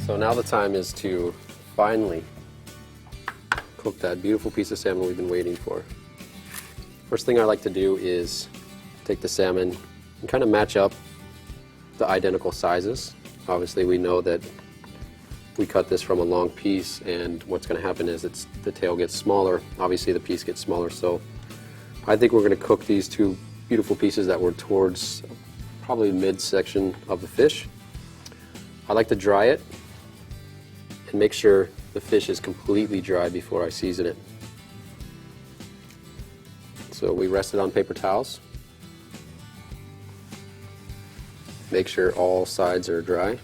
So now the time is to finally cook that beautiful piece of salmon we've been waiting for. First thing I like to do is take the salmon and kind of match up the identical sizes. Obviously we know that we cut this from a long piece, and what's going to happen is the tail gets smaller. Obviously the piece gets smaller, so I think we're going to cook these two beautiful pieces that were towards probably midsection of the fish. I like to dry it and make sure the fish is completely dry before I season it. So we rest it on paper towels. Make sure all sides are dry.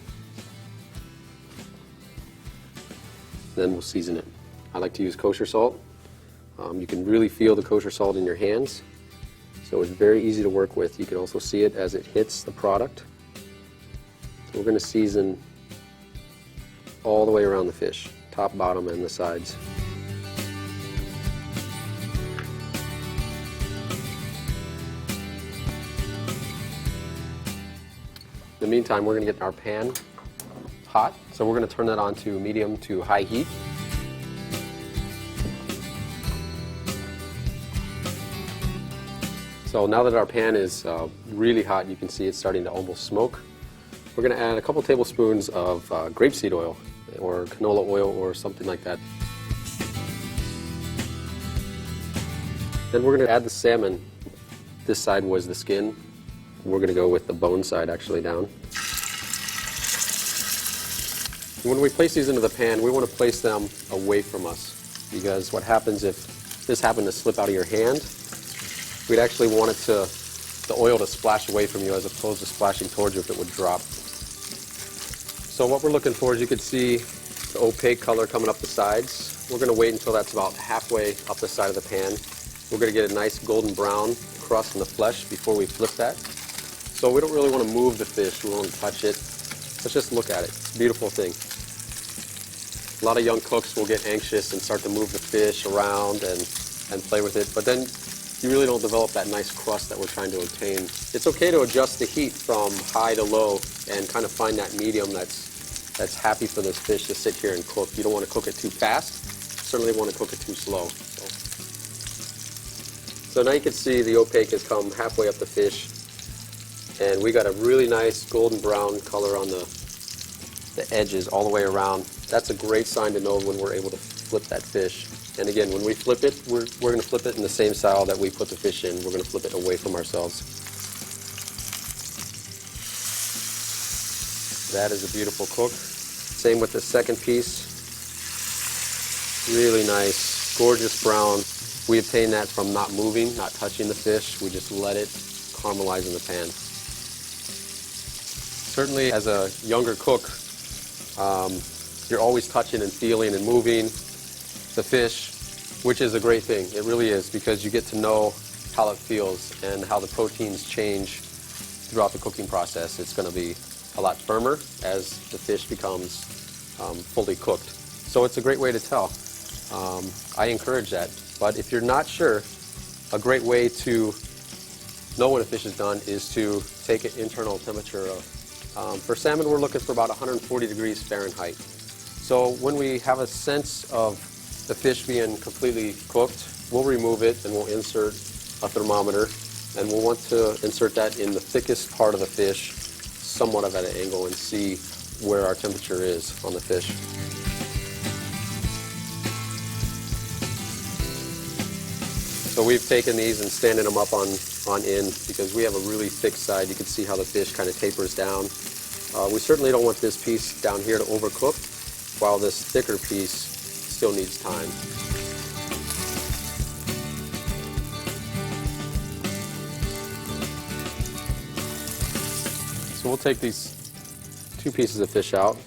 Then we'll season it. I like to use kosher salt. You can really feel the kosher salt in your hands, so it's very easy to work with. You can also see it as it hits the product. So we're going to season all the way around the fish, top, bottom, and the sides. In the meantime, we're going to get our pan hot, so we're going to turn that on to medium to high heat. So now that our pan is really hot, you can see it's starting to almost smoke. We're going to add a couple tablespoons of grapeseed oil or canola oil or something like that. Then we're going to add the salmon. This side was the skin. We're going to go with the bone side actually down. When we place these into the pan, we want to place them away from us, because what happens if this happened to slip out of your hand, we'd actually want the oil to splash away from you as opposed to splashing towards you if it would drop. So what we're looking for is, you can see the opaque color coming up the sides. We're going to wait until that's about halfway up the side of the pan. We're going to get a nice golden brown crust in the flesh before we flip that. So we don't really want to move the fish, we don't want to touch it. Let's just look at it. It's a beautiful thing. A lot of young cooks will get anxious and start to move the fish around and play with it, but then you really don't develop that nice crust that we're trying to obtain. It's okay to adjust the heat from high to low and kind of find that medium that's happy for this fish to sit here and cook. You don't want to cook it too fast, certainly want to cook it too slow. So now you can see the opaque has come halfway up the fish, and we got a really nice golden brown color on the edges all the way around. That's a great sign to know when we're able to flip that fish. And again, when we flip it, we're going to flip it in the same style that we put the fish in. We're going to flip it away from ourselves. That is a beautiful cook. Same with the second piece. Really nice, gorgeous brown. We obtain that from not moving, not touching the fish. We just let it caramelize in the pan. Certainly as a younger cook, you're always touching and feeling and moving the fish, which is a great thing. It really is, because you get to know how it feels and how the proteins change throughout the cooking process. It's going to be a lot firmer as the fish becomes fully cooked. So it's a great way to tell. I encourage that. But if you're not sure, a great way to know when a fish is done is to take an internal temperature of, for salmon, we're looking for about 140 degrees Fahrenheit. So when we have a sense of the fish being completely cooked, we'll remove it and we'll insert a thermometer, and we'll want to insert that in the thickest part of the fish, somewhat of at an angle, and see where our temperature is on the fish. So we've taken these and standing them up on end, because we have a really thick side. You can see how the fish kind of tapers down. We certainly don't want this piece down here to overcook, while this thicker piece still needs time. So we'll take these two pieces of fish out.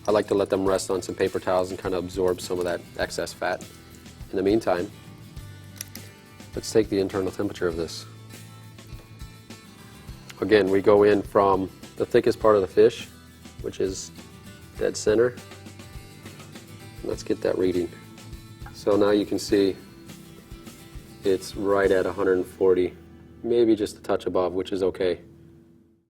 I like to let them rest on some paper towels and kind of absorb some of that excess fat. In the meantime, let's take the internal temperature of this. Again, we go in from the thickest part of the fish, which is dead center. Let's get that reading. So now you can see it's right at 140, maybe just a touch above, which is okay.